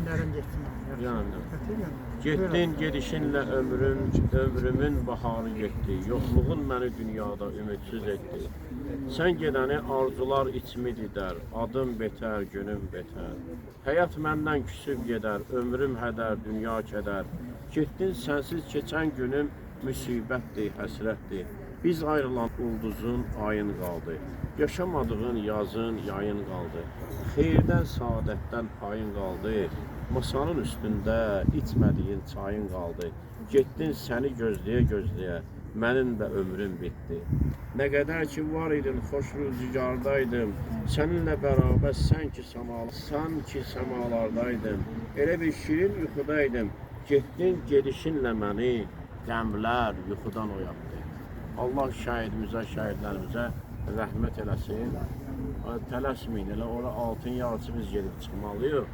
günlərin getsin. Yani. Qətiyyən. Getdin gedişinlə ömrümün baharı getdi. Yoxluğun məni dünyada ümidsiz etdi. Sən gedəni arzular içimi didər, adım betər, günüm betər. Həyat məndən küsüb gedər, ömrüm hədər, dünya kədər. Getdin sənsiz keçən günüm müsibətdir, həsrətdir. Biz ayrılan ulduzun ayın qaldı. Yaşamadığın yazın, yayın qaldı. Xeyirdən, saadətdən payın qaldı. Masanın üstündə içmədiyin çayın qaldı. Getdin səni gözləyə-gözləyə, mənim də ömrüm bitdi. Nə qədər ki var idin, xoş rüzgardaydım. Səninlə bərabər sanki səmalardaydım. Elə bir şirin yuxudaydım. Getdin gedişinlə məni qəmlər yuxudan oyatdı. Allah şəhidimizə, şəhidlərimizə rəhmət eləsin. Tələsməyin, elə ora altın yarısı biz gedib çıxmalıyıq.